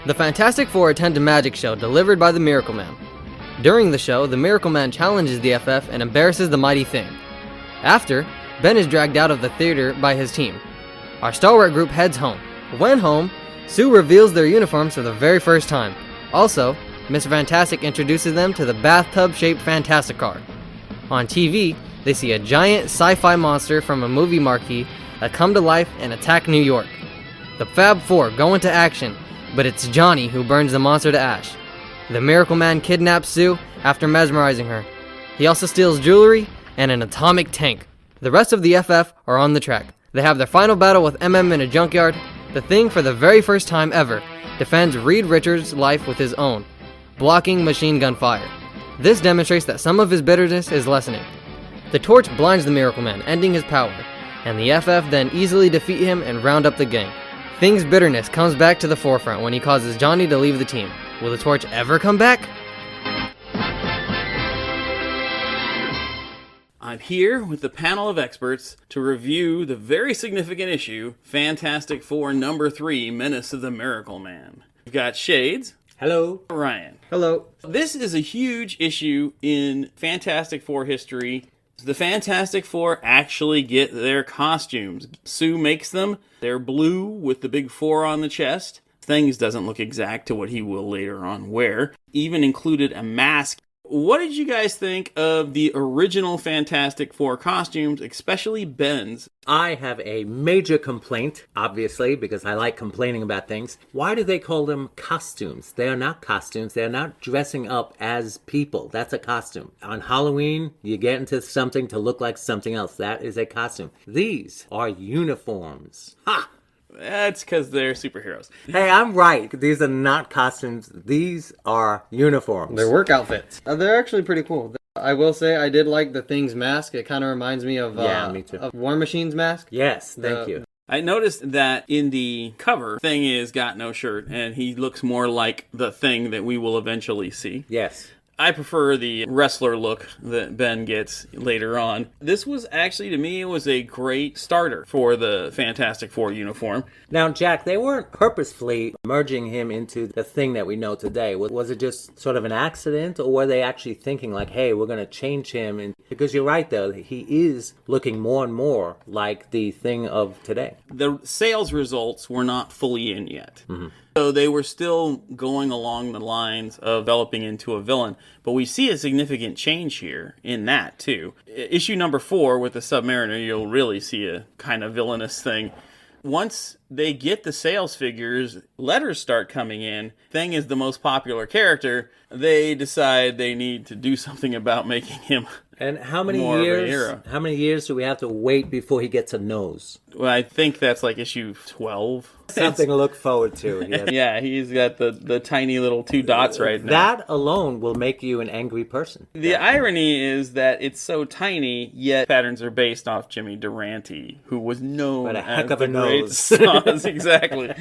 The Fantastic Four attend a magic show delivered by the Miracle Man. During the show, the Miracle Man challenges the FF and embarrasses the Mighty Thing. After, Ben is dragged out of the theater by his team. Our stalwart group heads home. When home, Sue reveals their uniforms for the very first time. Also, Mr. Fantastic introduces them to the bathtub-shaped Fantastic Car. On TV, they see a giant sci-fi monster from a movie marquee that come to life and attack New York. The Fab Four go into action, but it's Johnny who burns the monster to ash. The Miracle Man kidnaps Sue after mesmerizing her. He also steals jewelry and an atomic tank. The rest of the FF are on the track. They have their final battle with MM in a junkyard. The Thing, for the very first time ever, defends Reed Richards' life with his own, blocking machine gun fire. This demonstrates that some of his bitterness is lessening. The torch blinds the Miracle Man, ending his power, and the FF then easily defeat him and round up the gang. Thing's bitterness comes back to the forefront when he causes Johnny to leave the team. Will the torch ever come back? I'm here with the panel of experts to review the very significant issue, Fantastic Four #3, Menace of the Miracle Man. We've got Shades. Hello. Ryan. Hello. This is a huge issue in Fantastic Four history. The Fantastic Four actually get their costumes. Sue makes them. They're blue with the big 4 on the chest. Things doesn't look exact to what he will later on wear. Even included a mask. What did you guys think of the original Fantastic Four costumes, especially Ben's? I have a major complaint, obviously, because I like complaining about things. Why do they call them costumes? They are not costumes. They are not dressing up as people. That's a costume. On Halloween, you get into something to look like something else. That is a costume. These are uniforms. Ha! That's because they're superheroes. Hey, I'm right. These are not costumes. These are uniforms. They're work outfits. They're actually pretty cool. I will say I did like the Thing's mask. It kind of reminds me of me too. of War Machine's mask. Yes, thank you. I noticed that in the cover, Thing is got no shirt, and he looks more like the Thing that we will eventually see. Yes. I prefer the wrestler look that Ben gets later on. This was actually, to me, it was a great starter for the Fantastic Four uniform. Now, Jack, they weren't purposefully merging him into the Thing that we know today. Was it just sort of an accident, or were they actually thinking like, hey, we're going to change him? And because you're right, though, he is looking more and more like the Thing of today. The sales results were not fully in yet. Mm-hmm. So they were still going along the lines of developing into a villain. But we see a significant change here in that, too. Issue #4 with the Submariner, you'll really see a kind of villainous thing. Once they get the sales figures, letters start coming in. Thing is the most popular character. They decide they need to do something about making him And how many more of a years? hero. How many years do we have to wait before he gets a nose? Well, I think that's like issue 12. Something to look forward to. Yes. Yeah, he's got the tiny little 2 dots right now. That alone will make you an angry person. The irony is that it's so tiny, yet patterns are based off Jimmy Durante, who was known What a as heck of the a great nose. Saws. Exactly.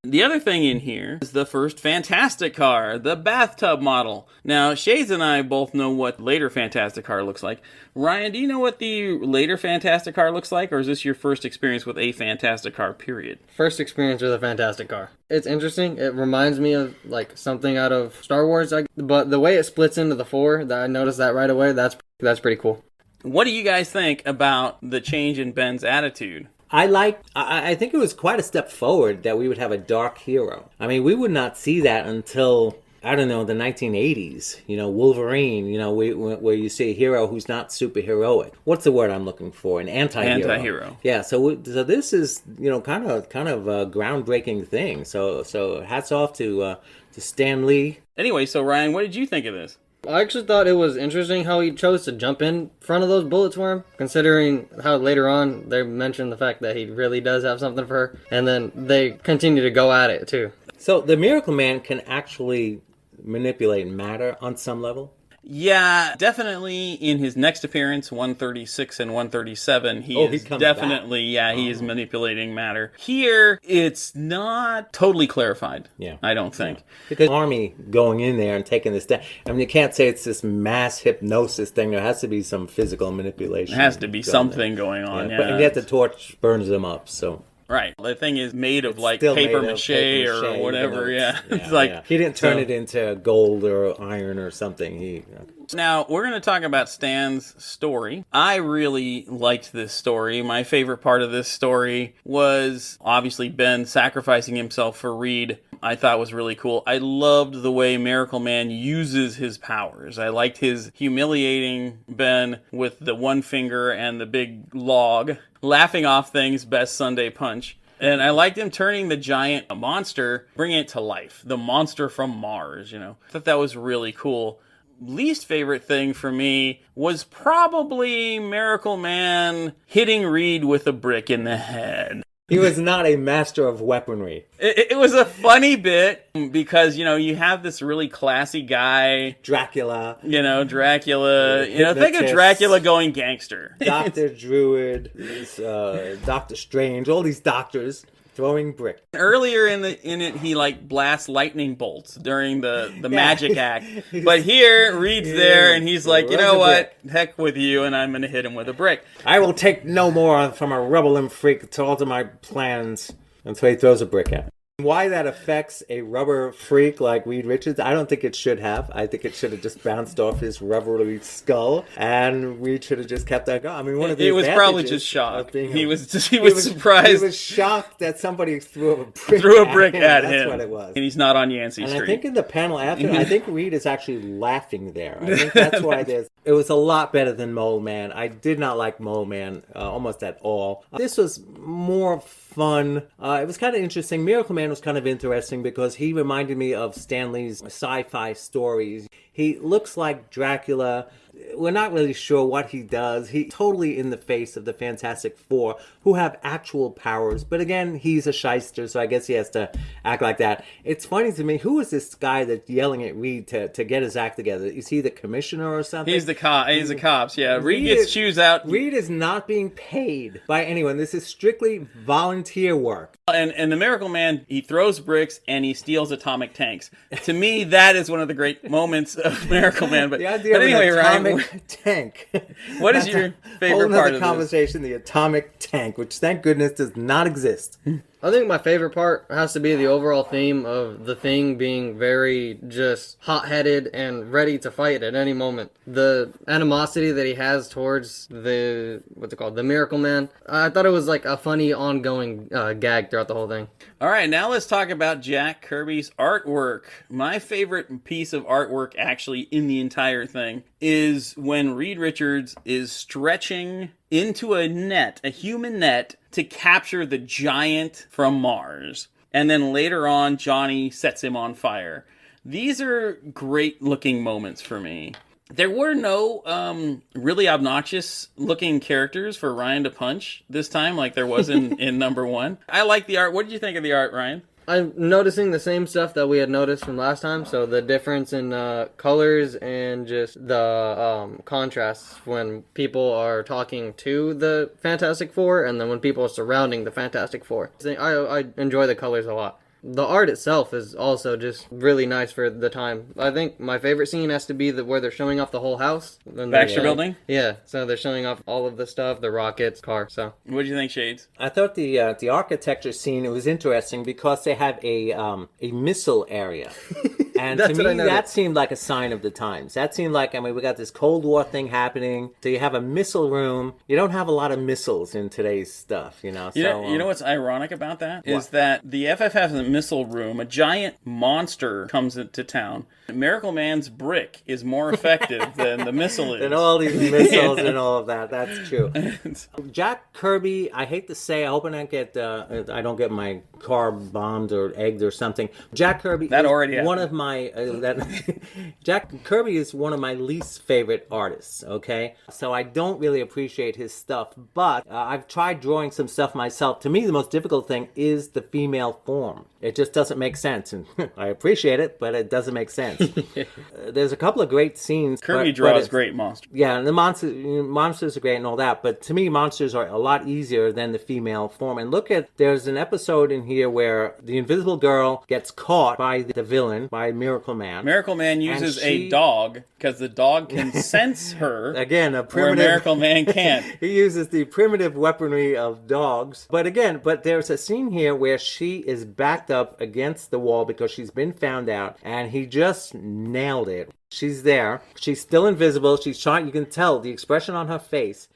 The other thing in here is the first Fantastic Car, the bathtub model. Now, Shades and I both know what later Fantastic Car looks like. Ryan, do you know what the later Fantastic Car looks like, or is this your first experience with a Fantastic Car, period? First experience with a Fantastic Car. It's interesting. It reminds me of like something out of Star Wars, but the way it splits into the 4, that I noticed that right away. That's pretty cool. What do you guys think about the change in Ben's attitude? I think it was quite a step forward that we would have a dark hero. I mean, we would not see that until, I don't know, the 1980s. You know, Wolverine, you know, where you see a hero who's not superheroic. What's the word I'm looking for? An anti-hero. Anti-hero. Yeah, so this is, you know, kind of a groundbreaking thing. So hats off to Stan Lee. Anyway, so Ryan, what did you think of this? I actually thought it was interesting how he chose to jump in front of those bullets for him, considering how later on they mentioned the fact that he really does have something for her, and then they continue to go at it too. So the Miracle Man can actually manipulate matter on some level? Yeah, definitely in his next appearance, 136 and 137, he is definitely, back. He is manipulating matter. Here, it's not totally clarified, I don't think. Yeah. Because Army going in there and taking this down, I mean, you can't say it's this mass hypnosis thing. There has to be some physical manipulation. There has to be something going on, But yet the torch burns them up, so... Right. The thing is made of like Still paper made of mache paper or mache, whatever. even though Yeah. It's like he didn't turn so- it into gold or iron or something. Now, we're going to talk about Stan's story. I really liked this story. My favorite part of this story was obviously Ben sacrificing himself for Reed. I thought was really cool. I loved the way Miracle Man uses his powers. I liked his humiliating Ben with the one finger and the big log, laughing off things, best Sunday punch. And I liked him turning the giant monster, bringing it to life. The monster from Mars, I thought that was really cool. Least favorite thing for me was probably Miracle Man hitting Reed with a brick in the head. He was not a master of weaponry. It was a funny bit because, you have this really classy guy. Dracula. Dracula. Think of Dracula going gangster. Dr. Druid, Dr. Strange, all these doctors throwing brick. Earlier in it, he blasts lightning bolts during the magic act. But here, Reed's there, and he's like, you know what? Heck with you, and I'm going to hit him with a brick. I will take no more from a rebel freak to alter my plans until he throws a brick at me. Why that affects a rubber freak like Reed Richards, I don't think it should have. I think it should have just bounced off his rubbery skull, and Reed should have just kept that going. I mean, one of the It was probably advantages just shock. of He was surprised. He was shocked that somebody threw a brick at him. That's what it was. And he's not on Yancey And Street. I think in the panel after, I think Reed is actually laughing there. I think that's why it was a lot better than Mole Man. I did not like Mole Man almost at all. This was more fun. It was kind of interesting. Miracle Man was kind of interesting because he reminded me of Stan Lee's sci-fi stories. He looks like Dracula. We're not really sure what he does. He's totally in the face of the Fantastic Four, who have actual powers. But again, he's a shyster, so I guess he has to act like that. It's funny to me, who is this guy that's yelling at Reed to get his act together? Is he the commissioner or something? He's the cops, yeah. Reed gets choose out. Reed is not being paid by anyone. This is strictly volunteer work. And the Miracle Man, he throws bricks and he steals atomic tanks. To me, that is one of the great moments of Miracle Man. But, The idea of anyway, an Ryan, atomic tank. what is your favorite part of this? Conversation, the atomic tank, which thank goodness does not exist. I think my favorite part has to be the overall theme of the Thing being very just hot-headed and ready to fight at any moment. The animosity that he has towards the Miracle Man. I thought it was like a funny ongoing gag throughout the whole thing. All right, now let's talk about Jack Kirby's artwork. My favorite piece of artwork actually in the entire thing is when Reed Richards is stretching into a net, a human net, to capture the giant from Mars. And then later on, Johnny sets him on fire. These are great looking moments for me. There were no really obnoxious looking characters for Ryan to punch this time like there was in number one. I like the art. What did you think of the art, Ryan? I'm noticing the same stuff that we had noticed from last time. So the difference in colors and just the contrasts when people are talking to the Fantastic Four and then when people are surrounding the Fantastic Four. I enjoy the colors a lot. The art itself is also just really nice for the time. I think my favorite scene has to be where they're showing off the whole house. Baxter Building? Yeah, so they're showing off all of the stuff, the rockets, car, so. What do you think, Shades? I thought the architecture scene, it was interesting because they have a missile area. And to me, that seemed like a sign of the times. That seemed like, we got this Cold War thing happening. So you have a missile room. You don't have a lot of missiles in today's stuff, You know what's ironic about that? Is that the FF has a missile room. A giant monster comes into town. Miracle Man's brick is more effective than the missile is. And all these missiles and all of that. That's true. Jack Kirby, I hate to say, I hope I don't get my car bombed or egged or something. Jack Kirby is one of my Jack Kirby is one of my least favorite artists. Okay, so I don't really appreciate his stuff. But I've tried drawing some stuff myself. To me, the most difficult thing is the female form. It just doesn't make sense, and I appreciate it, but it doesn't make sense. There's a couple of great scenes. Kirby draws great monsters. Yeah, and the monsters are great and all that, but to me, monsters are a lot easier than the female form. And there's an episode in here where the Invisible Girl gets caught by the villain, by Miracle Man. Miracle Man uses a dog because the dog can sense her. Again, a where primitive... Miracle Man can't. He uses the primitive weaponry of dogs. But there's a scene here where she is backed up against the wall because she's been found out, and he just nailed it. She's there. She's still invisible. She's trying. You can tell the expression on her face